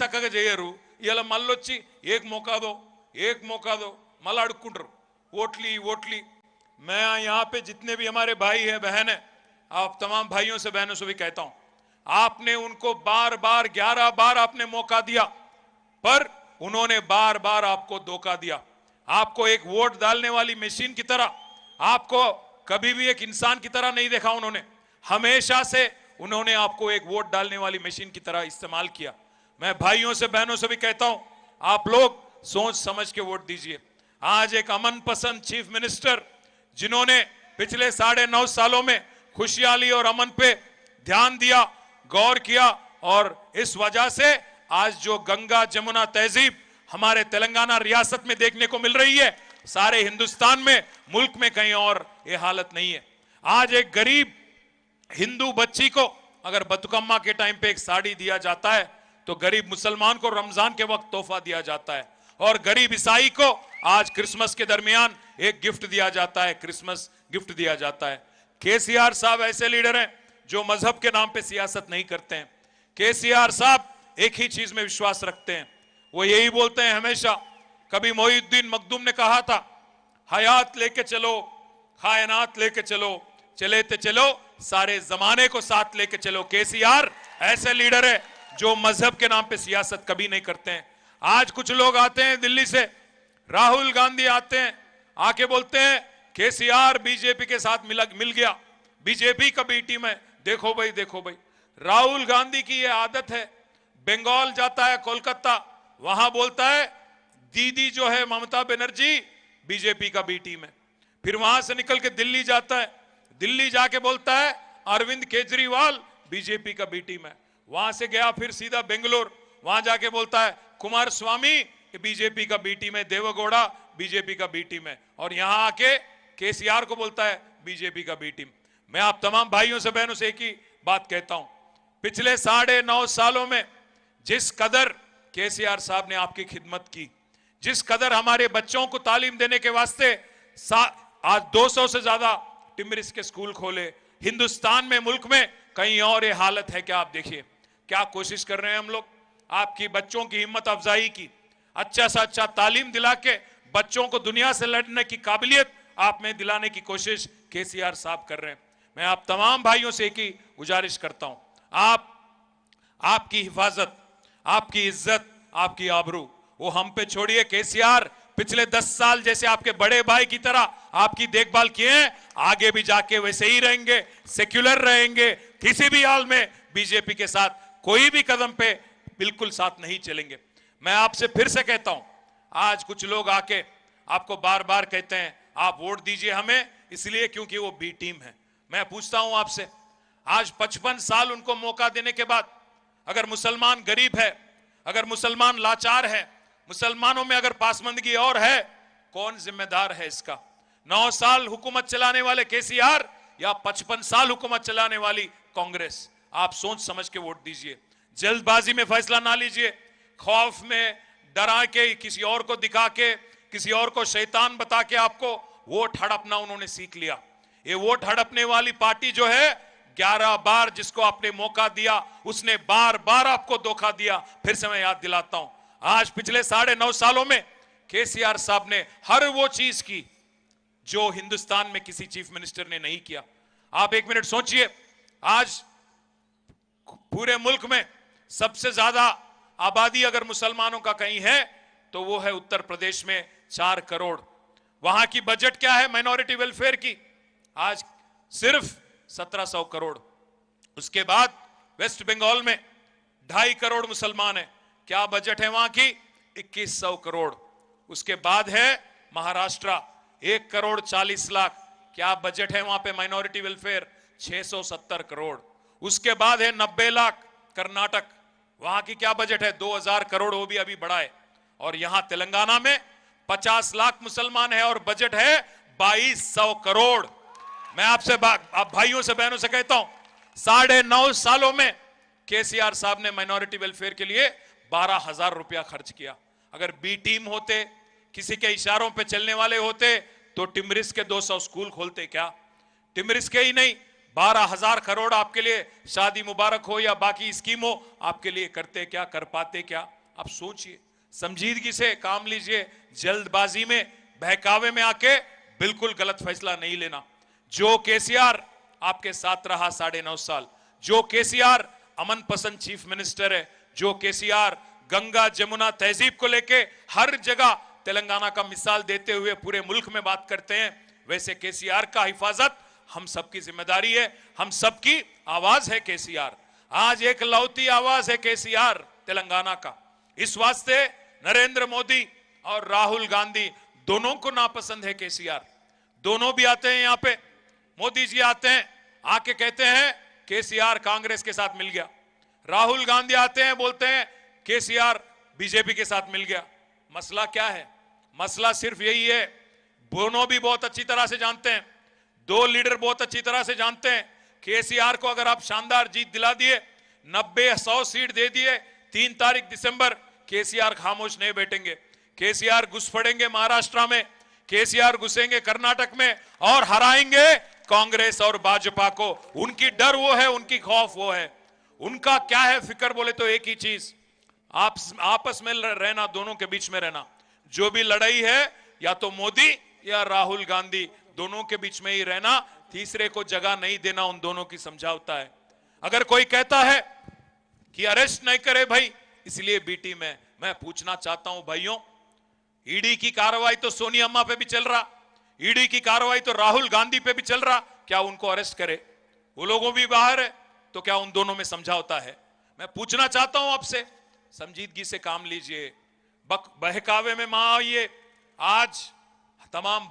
చక్కగా చేయరు. ఇలా మళ్ళొచ్చి ఏక్ మौका दो మళ్ళీ అడుక్కుంటారు ఓట్ली. मैं यहाँ पे जितने भी हमारे भाई है बहन है, आप तमाम भाइयों से बहनों से भी कहता हूं, आपने उनको बार बार 11 बार आपने मौका दिया, पर उन्होंने बार बार आपको धोखा दिया। आपको एक वोट डालने वाली मशीन की तरह, आपको कभी भी एक इंसान की तरह नहीं देखा उन्होंने। हमेशा से उन्होंने आपको एक वोट डालने वाली मशीन की तरह इस्तेमाल किया। मैं भाइयों से बहनों से भी कहता हूं, आप लोग सोच समझ के वोट दीजिए। आज एक अमन पसंद चीफ मिनिस्टर, जिन्होंने पिछले 9.5 सालों में खुशहाली और अमन पे ध्यान दिया, गौर किया, और इस वजह से आज जो गंगा जमुना तहजीब हमारे तेलंगाना रियासत में देखने को मिल रही है, सारे हिंदुस्तान में, मुल्क में कहीं और ये हालत नहीं है। आज एक गरीब हिंदू बच्ची को अगर बतुकम्मा के टाइम पे एक साड़ी दिया जाता है, तो गरीब मुसलमान को रमजान के वक्त तोहफा दिया जाता है, और गरीब ईसाई को आज क्रिसमस के दरमियान एक गिफ्ट दिया जाता है, क्रिसमस गिफ्ट दिया जाता है। केसीआर साहब ऐसे लीडर हैं जो मजहब के नाम पे सियासत नहीं करते हैं। केसीआर साहब एक ही चीज में विश्वास रखते हैं, वो यही बोलते हैं हमेशा। कभी मोहिउद्दीन मखदूम ने कहा था, हयात लेके चलो, कायनात लेके चलो, चले ते चलो, सारे जमाने को साथ लेके चलो। केसीआर ऐसे लीडर है जो मजहब के नाम पे सियासत कभी नहीं करते हैं। आज कुछ लोग आते हैं दिल्ली से, राहुल गांधी आते हैं, आके बोलते हैं केसीआर बीजेपी के साथ मिल गया, बीजेपी का बी टीम है। देखो भाई, देखो भाई, राहुल गांधी की ये आदत है, बंगाल जाता है, कोलकाता, वहां बोलता है दीदी जो है ममता बनर्जी बीजेपी का बी टीम है। फिर वहां से निकल के दिल्ली जाता है, दिल्ली जाके बोलता है अरविंद केजरीवाल बीजेपी का बी टीम है। वहां से गया फिर सीधा बेंगलोर, वहां जाके बोलता है कुमार स्वामी बीजेपी का बी टीम है, देवगौड़ा बीजेपी का बी टीम है, और यहां आके केसीआर को बोलता है बीजेपी का बी टीम। मैं आप तमाम भाइयों से बहनों से एक ही बात कहता हूं, पिछले 9.5 सालों में जिस कदर केसीआर साहब ने आपकी खिदमत की, जिस कदर हमारे बच्चों को तालीम देने के वास्ते आज 200 से ज्यादा टिमरिस के स्कूल खोले, हिंदुस्तान में, मुल्क में कहीं और ये हालत है क्या? आप देखिए क्या कोशिश कर रहे हैं हम लोग आपकी बच्चों की हिम्मत अफजाई की, अच्छा से अच्छा तालीम दिला के बच्चों को दुनिया से लड़ने की काबिलियत आप में दिलाने की कोशिश केसीआर साहब कर रहे हैं। मैं आप तमाम भाइयों से एक ही गुजारिश करता हूं, आपकी हिफाजत, आपकी इज्जत, आपकी आबरू वो हम पे छोड़िए। केसीआर पिछले 10 साल जैसे आपके बड़े भाई की तरह आपकी देखभाल किए हैं, आगे भी जाके वैसे ही रहेंगे, सेक्युलर रहेंगे, किसी भी हाल में बीजेपी के साथ कोई भी कदम पे बिल्कुल साथ नहीं चलेंगे। मैं आपसे फिर से कहता हूं, आज कुछ लोग आके आपको बार बार कहते हैं आप वोट दीजिए हमें, इसलिए क्योंकि वो बी टीम है। मैं पूछता हूं आपसे, आज 55 साल उनको मौका देने के बाद अगर मुसलमान गरीब है, अगर मुसलमान लाचार है, मुसलमानों में अगर पासमंदगी और है, कौन जिम्मेदार है इसका? 9 साल हुकूमत चलाने वाले केसीआर या 55 साल हुकूमत चलाने वाली कांग्रेस? आप सोच समझ के वोट दीजिए, जल्दबाजी में फैसला ना लीजिए, खौफ में डरा के, किसी और को दिखा के, किसी और को शैतान बता के आपको वोट हड़पना उन्होंने सीख लिया। ये वोट हड़पने वाली पार्टी जो है, 11 बार जिसको आपने मौका दिया उसने बार बार आपको धोखा दिया। फिर से मैं याद दिलाता हूं, आज पिछले 9.5 सालों में केसीआर साहब ने हर वो चीज की जो हिंदुस्तान में किसी चीफ मिनिस्टर ने नहीं किया। आप एक मिनट सोचिए, आज पूरे मुल्क में सबसे ज्यादा आबादी अगर मुसलमानों का कहीं है तो वो है उत्तर प्रदेश में, 4 करोड़। वहां की बजट क्या है माइनॉरिटी वेलफेयर की? आज सिर्फ 1700 करोड़। उसके बाद वेस्ट बंगाल में 2.5 करोड़ मुसलमान है, क्या बजट है वहां की? 2100 करोड़। उसके बाद है महाराष्ट्र, 1 करोड़ 40 लाख, क्या बजट है वहां पे माइनॉरिटी वेलफेयर? 670 करोड़। उसके बाद है 90 लाख कर्नाटक, वहां की क्या बजट है? 2000 करोड़, वो भी अभी बढ़ा है। और यहां तेलंगाना में 50 लाख मुसलमान है और बजट है 2200 करोड़। मैं आपसे आप भाइयों से बहनों से कहता हूं, 9.5 सालों में केसीआर साहब ने माइनॉरिटी वेलफेयर के लिए 12,000 रुपया खर्च किया। अगर बी टीम होते, किसी के इशारों पे चलने वाले होते, तो टिमरिस के 200 स्कूल खोलते क्या? टिमरिस के ही नहीं, 12,000 करोड़ आपके लिए शादी मुबारक हो या बाकी स्कीम हो, आपके लिए करते क्या, कर पाते क्या? आप सोचिए, संजीदगी से काम लीजिए, जल्दबाजी में बहकावे में आके बिल्कुल गलत फैसला नहीं लेना। जो केसीआर आपके साथ रहा 9.5 साल, जो केसीआर अमन पसंद चीफ मिनिस्टर है, जो केसीआर गंगा जमुना तहजीब को लेके हर जगह तेलंगाना का मिसाल देते हुए पूरे मुल्क में बात करते हैं, वैसे केसीआर का हिफाजत हम सबकी जिम्मेदारी है, हम सबकी आवाज है केसीआर। आज एक लौती आवाज है केसीआर तेलंगाना का। इस वास्ते नरेंद्र मोदी और राहुल गांधी दोनों को नापसंद है केसीआर। दोनों भी आते हैं यहां पे, मोदी जी आते हैं, आके कहते हैं केसीआर कांग्रेस के साथ मिल गया। राहुल गांधी आते हैं, बोलते हैं केसीआर बीजेपी के साथ मिल गया। मसला क्या है? मसला सिर्फ यही है, दोनों भी बहुत अच्छी तरह से जानते हैं, दो लीडर बहुत अच्छी तरह से जानते हैं, केसीआर को अगर आप शानदार जीत दिला दिए, 90-100 सीट दे दिए, 3 तारीख दिसंबर, केसीआर खामोश नहीं बैठेंगे। केसीआर घुस पड़ेंगे महाराष्ट्र में, केसीआर घुसेंगे कर्नाटक में और हराएंगे कांग्रेस और भाजपा को। उनकी डर वो है, उनकी खौफ वो है। उनका क्या है फिक्र बोले तो एक ही चीज, आप आपस में रहना, दोनों के बीच में रहना। जो भी लड़ाई है या तो मोदी या राहुल गांधी, दोनों के बीच में ही रहना, तीसरे को जगह नहीं देना, उन दोनों की समझौता है। अगर कोई कहता है कि अरेस्ट नहीं करे भाई इसलिए बीटी में, मैं पूछना चाहता हूं भाइयों, ईडी की कार्रवाई तो सोनिया अम्मा पे भी चल रहा, ईडी की कार्रवाई तो राहुल गांधी पे भी चल रहा, क्या उनको अरेस्ट करे? वो लोगों भी बाहर है, तो क्या उन दोनों में समझौता है? मैं पूछना चाहता हूं आपसे, संजीदगी से काम लीजिए, बहकावे में मां आइए। आज तमाम